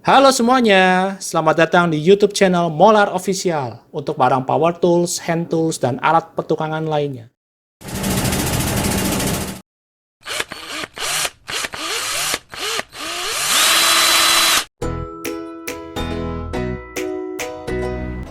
Halo semuanya, selamat datang di YouTube channel Molar Official untuk barang power tools, hand tools, dan alat pertukangan lainnya.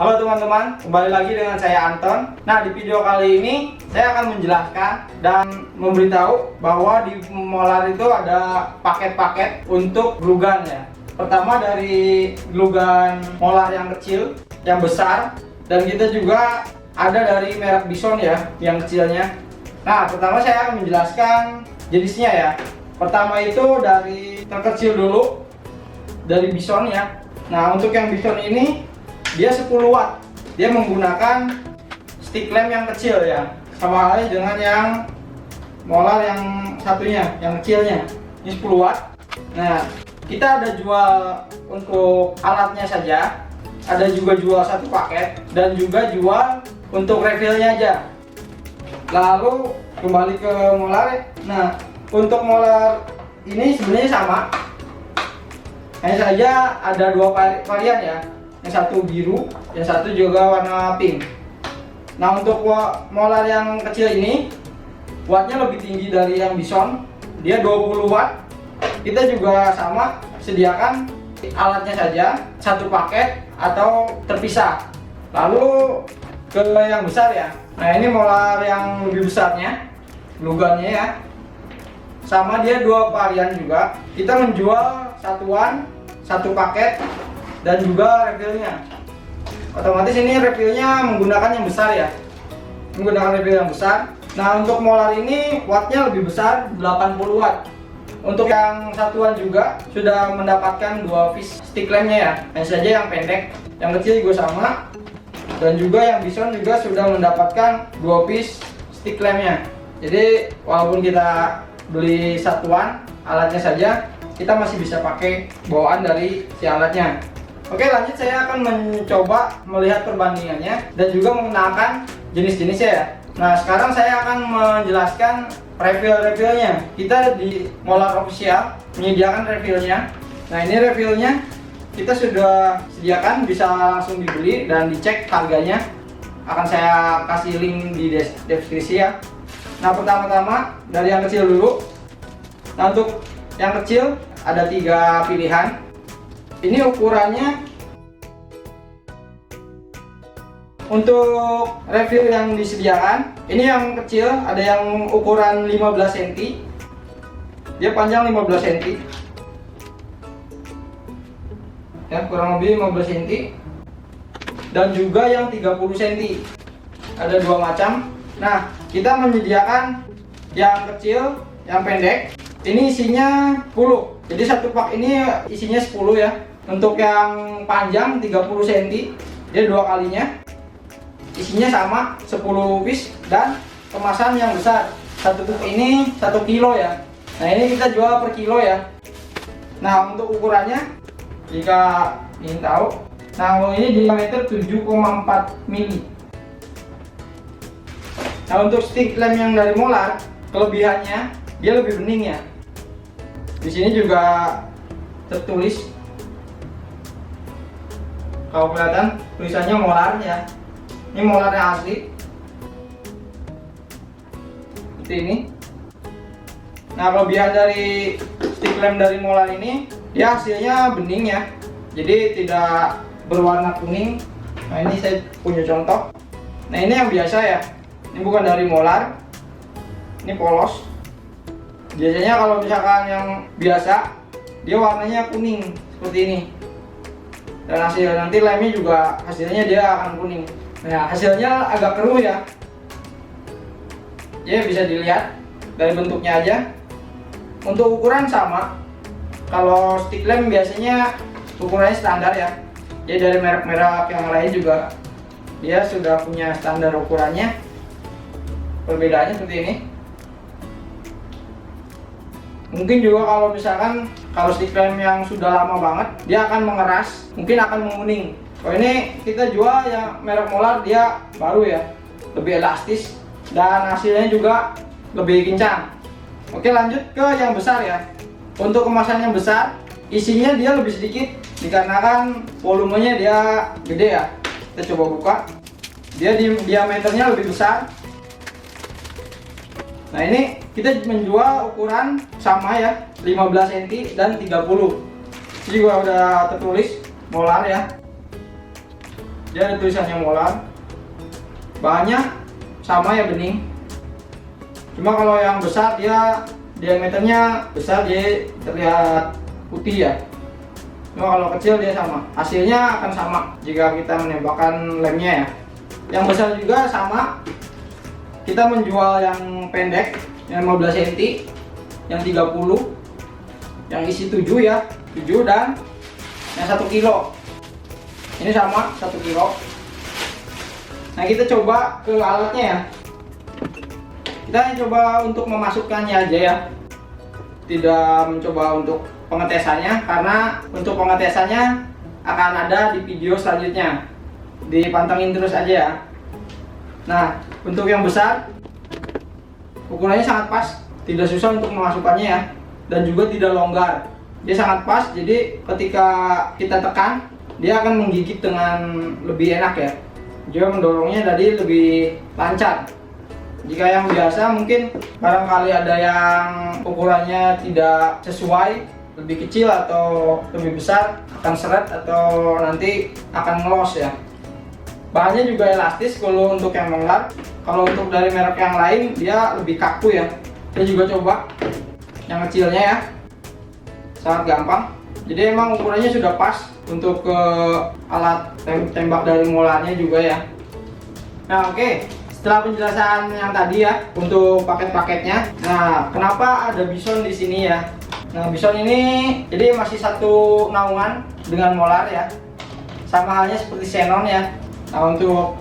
Halo teman-teman, kembali lagi dengan saya Anton. Nah, di video kali ini saya akan menjelaskan dan memberitahu bahwa di Molar itu ada paket-paket untuk glue gun ya. Pertama dari glue gun Molar yang kecil, yang besar, dan kita juga ada dari merek Bison ya, yang kecilnya. Nah, pertama saya akan menjelaskan jenisnya ya. Pertama itu dari terkecil dulu, dari Bison ya. Nah, untuk yang Bison ini dia 10 watt. Dia menggunakan stick lamp yang kecil ya. Sama halnya dengan yang Molar yang satunya, yang kecilnya. Ini 10 watt. Nah, kita ada jual untuk alatnya saja. Ada juga jual satu paket dan juga jual untuk refillnya aja. Lalu kembali ke Molar. Nah, untuk Molar ini sebenarnya sama. Hanya saja ada dua varian ya. Yang satu biru, yang satu juga warna pink. Nah, untuk Molar yang kecil ini wattnya lebih tinggi dari yang Bison. Dia 20 watt. Kita juga sama sediakan alatnya saja, satu paket atau terpisah. Lalu ke yang besar ya. Nah, ini Molar yang lebih besarnya, glue gunnya ya. Sama dia dua varian juga. Kita menjual satuan, satu paket, dan juga refillnya. Otomatis ini refillnya menggunakan yang besar ya, menggunakan refill yang besar. Nah, untuk Molar ini wattnya lebih besar, 80 watt. Untuk yang satuan juga sudah mendapatkan dua piece stick lampnya ya, hanya saja yang pendek. Yang kecil juga sama, dan juga yang Bison juga sudah mendapatkan dua piece stick lampnya. Jadi walaupun kita beli satuan alatnya saja, kita masih bisa pakai bawaan dari si alatnya. Oke, lanjut saya akan mencoba melihat perbandingannya dan juga mengenalkan jenis-jenisnya ya. Nah, sekarang saya akan menjelaskan refill-refillnya. Kita di Molar Official menyediakan refillnya. Nah, ini refillnya kita sudah sediakan, bisa langsung dibeli dan dicek harganya. Akan saya kasih link di deskripsi ya. Nah, pertama-tama dari yang kecil dulu. Nah, untuk yang kecil ada 3 pilihan. Ini ukurannya untuk refill yang disediakan. Ini yang kecil, ada yang ukuran 15 cm. Dia panjang 15 cm. Ya, kurang lebih 15 cm. Dan juga yang 30 cm. Ada dua macam. Nah, kita menyediakan yang kecil, yang pendek. Ini isinya 10. Jadi satu pak ini isinya 10 ya. Untuk yang panjang 30 cm, dia dua kalinya. Isinya sama 10 piece dan kemasan yang besar. Satu pak ini 1 kilo ya. Nah, ini kita jual per kilo ya. Nah, untuk ukurannya jika ingin tahu, nah ini diameter 7,4 mili. Nah, untuk stick lamp yang dari Molar, kelebihannya dia lebih bening ya. Di sini juga tertulis, kalau kelihatan tulisannya Molar ya. Ini Molar yang asli. Seperti ini. Nah, kelebihan dari stick lamp dari Molar ini, dia hasilnya bening ya. Jadi tidak berwarna kuning. Nah, ini saya punya contoh. Nah, ini yang biasa ya. Ini bukan dari Molar. Ini polos. Biasanya kalau misalkan yang biasa, dia warnanya kuning seperti ini. Dan hasil nanti lemnya juga hasilnya dia akan kuning. Nah, hasilnya agak keruh ya. Jadi bisa dilihat dari bentuknya aja. Untuk ukuran sama. Kalau stick lamp biasanya ukurannya standar ya. Jadi dari merek-merek yang lain juga dia sudah punya standar ukurannya. Perbedaannya seperti ini. Mungkin juga kalau misalkan kalau stick lamp yang sudah lama banget, dia akan mengeras, mungkin akan menguning. Kalau ini kita jual yang merek Molar, dia baru ya, lebih elastis dan hasilnya juga lebih kencang. Oke, lanjut ke yang besar ya. Untuk kemasan yang besar, isinya dia lebih sedikit dikarenakan volumenya dia gede ya. Kita coba buka. Dia diameternya lebih besar. Nah, ini kita menjual ukuran sama ya, 15 cm dan 30. Ini juga udah tertulis molar ya. Dia ada tulisannya molar. Bahannya sama ya, bening. Cuma kalau yang besar dia diameternya besar, dia terlihat putih ya. Cuma kalau kecil dia sama. Hasilnya akan sama jika kita menembakkan lemnya ya. Yang besar juga sama. Kita menjual yang pendek, yang 15 cm, yang 30, yang isi 7 ya, 7 dan yang 1 kilo. Ini sama 1 kilo. Nah, kita coba ke alatnya ya. Kita coba untuk memasukkannya aja ya. Tidak mencoba untuk pengetesannya, karena untuk pengetesannya akan ada di video selanjutnya. Dipantengin terus aja ya. Nah, untuk yang besar ukurannya sangat pas, tidak susah untuk memasukkannya ya, dan juga tidak longgar. Dia sangat pas, jadi ketika kita tekan dia akan menggigit dengan lebih enak ya. Dia mendorongnya tadi lebih lancar. Jika yang biasa mungkin barangkali ada yang ukurannya tidak sesuai, lebih kecil atau lebih besar, akan seret atau nanti akan ngelos ya. Bahannya juga elastis kalau untuk yang molar. Kalau untuk dari merek yang lain dia lebih kaku ya. Kita juga coba yang kecilnya ya, sangat gampang. Jadi emang ukurannya sudah pas untuk ke alat tembak dari molarnya juga ya. Nah, oke. Setelah penjelasan yang tadi ya untuk paket-paketnya. Nah, kenapa ada bison di sini ya? Nah, bison ini jadi masih satu naungan dengan molar ya. Sama halnya seperti xenon ya. Nah, untuk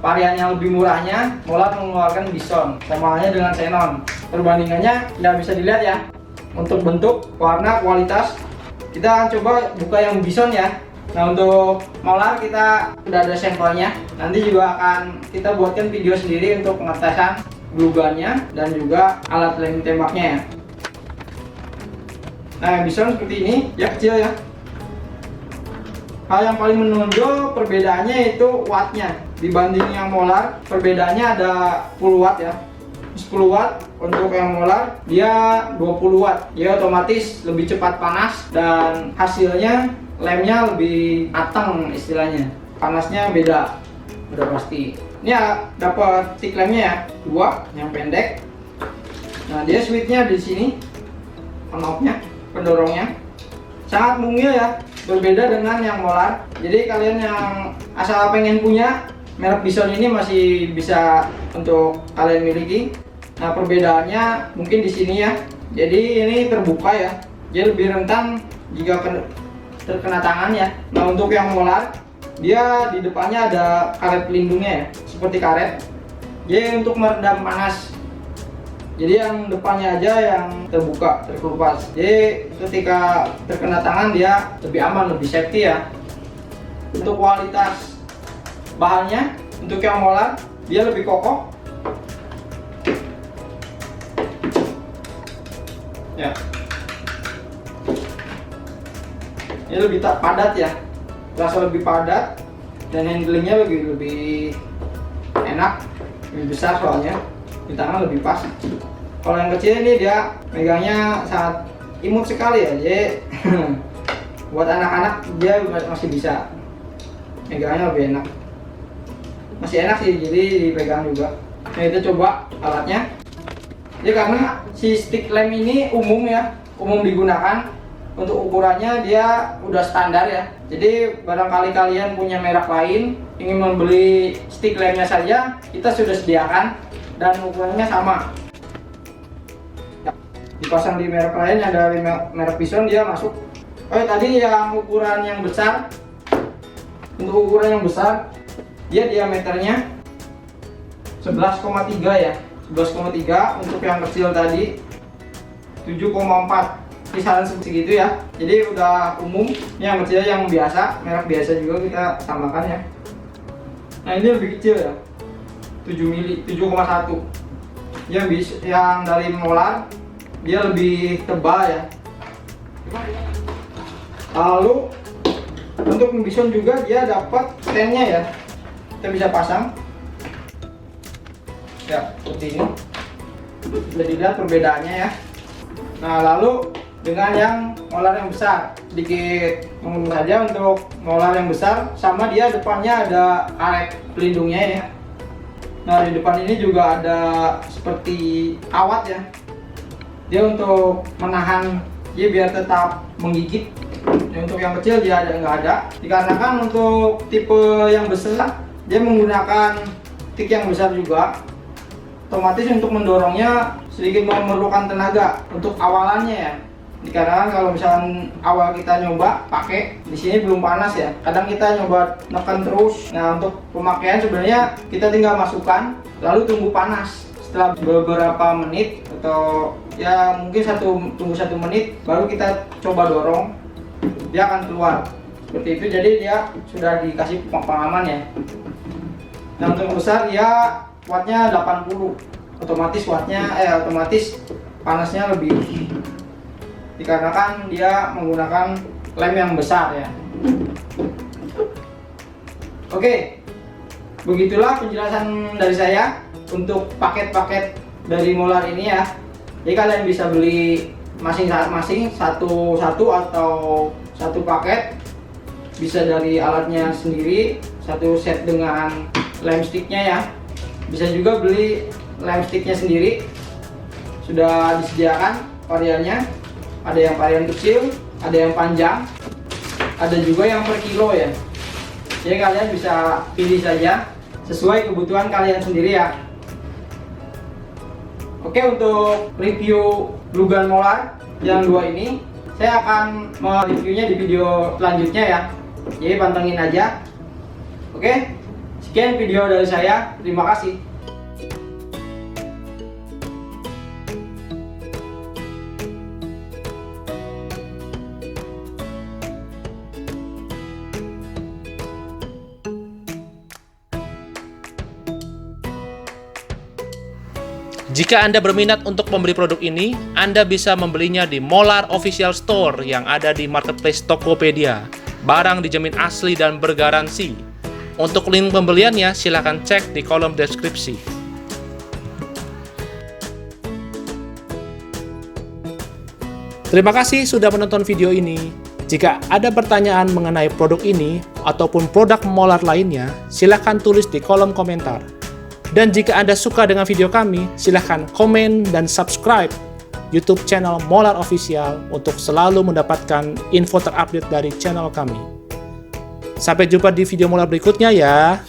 varian yang lebih murahnya, molar mengeluarkan bison. Sama halnya dengan xenon. Perbandingannya ya bisa dilihat ya. Untuk bentuk, warna, kualitas. Kita coba buka yang bison ya. Nah, untuk molar kita udah ada sampelnya. Nanti juga akan kita buatkan video sendiri untuk pengetesan glue gunnya dan juga alat lem tembaknya ya. Nah, bison seperti ini, ya kecil ya. Hal yang paling menonjol perbedaannya itu wattnya. Dibanding yang molar, perbedaannya ada 10 watt ya. 10 watt untuk yang molar, dia 20 watt. Dia otomatis lebih cepat panas dan hasilnya lemnya lebih matang istilahnya. Panasnya beda, udah pasti. Ini ya dapat stick lemnya ya, 2 yang pendek. Nah, dia switchnya di sini, knob-nya, pendorongnya. Sangat mungil ya, berbeda dengan yang molar. Jadi kalian yang asal pengen punya merek bison ini masih bisa untuk kalian miliki. Nah, perbedaannya mungkin di sini ya. Jadi ini terbuka ya, dia lebih rentan jika terkena tangan ya. Nah, untuk yang molar dia di depannya ada karet pelindungnya ya, seperti karet. Jadi untuk meredam panas. Jadi yang depannya aja yang terbuka, terkelupas. Jadi ketika terkena tangan dia lebih aman, lebih safety ya. Untuk kualitas bahannya, untuk yang molar dia lebih kokoh. Ya. Ini lebih padat ya. Rasa lebih padat dan handlingnya lebih enak, lebih besar soalnya. Di tangan lebih pas. Kalau yang kecil ini dia megangnya sangat imut sekali ya. Jadi buat anak-anak dia masih bisa megangnya lebih enak. Masih enak sih, jadi dipegang juga. Nah, kita coba alatnya. Jadi karena si stick lem ini umum ya, umum digunakan. Untuk ukurannya dia udah standar ya. Jadi barangkali kalian punya merek lain, ingin membeli stick lemnya saja, kita sudah sediakan dan ukurannya sama. Dipasang di merek lain yang dari merek bison dia masuk. Oh, tadi yang ukuran yang besar. Untuk ukuran yang besar dia diameternya 11,3 ya. 11,3. Untuk yang kecil tadi 7,4. Kisaran segitu ya. Jadi udah umum. Ini yang kecil yang biasa, merek biasa juga kita tambahkan ya. Nah, ini lebih kecil ya. 7 mili, 7,1. Yang dari molar dia lebih tebal ya. Lalu untuk membison juga dia dapat standnya ya, kita bisa pasang ya seperti ini. Bisa dilihat perbedaannya ya. Nah lalu dengan yang molar yang besar, sedikit ngomong saja untuk molar yang besar, sama dia depannya ada karet pelindungnya ya. Nah di depan ini juga ada seperti awat ya, dia untuk menahan dia biar tetap menggigit. Untuk yang kecil dia nggak ada, dikarenakan untuk tipe yang besar dia menggunakan tik yang besar juga, otomatis untuk mendorongnya sedikit memerlukan tenaga untuk awalannya ya. Dikarenakan kalau misalkan awal kita nyoba pakai di sini belum panas ya, kadang kita nyoba nekan terus. Nah untuk pemakaian sebenarnya kita tinggal masukkan lalu tunggu panas. Setelah beberapa menit atau ya mungkin tunggu 1 menit baru kita coba dorong, dia akan keluar seperti itu. Jadi dia sudah dikasih pengalaman ya. Nah untuk besar dia wattnya 80, otomatis otomatis panasnya lebih, dikarenakan dia menggunakan lem yang besar ya. Oke, begitulah penjelasan dari saya untuk paket-paket dari molar ini ya. Jadi kalian bisa beli masing-masing satu atau satu paket, bisa dari alatnya sendiri, satu set dengan lem sticknya ya. Bisa juga beli lem sticknya sendiri, sudah disediakan variannya. Ada yang varian kecil, ada yang panjang, ada juga yang per kilo ya. Jadi kalian bisa pilih saja sesuai kebutuhan kalian sendiri ya. Oke, untuk review Lugan molar yang 2 ini saya akan mereviewnya di video selanjutnya ya. Jadi pantengin aja. Oke, sekian video dari saya. Terima kasih. Jika Anda berminat untuk membeli produk ini, Anda bisa membelinya di Molar Official Store yang ada di marketplace Tokopedia. Barang dijamin asli dan bergaransi. Untuk link pembeliannya, silakan cek di kolom deskripsi. Terima kasih sudah menonton video ini. Jika ada pertanyaan mengenai produk ini ataupun produk Molar lainnya, silakan tulis di kolom komentar. Dan jika Anda suka dengan video kami, silahkan komen dan subscribe YouTube channel Molar Official untuk selalu mendapatkan info terupdate dari channel kami. Sampai jumpa di video Molar berikutnya ya.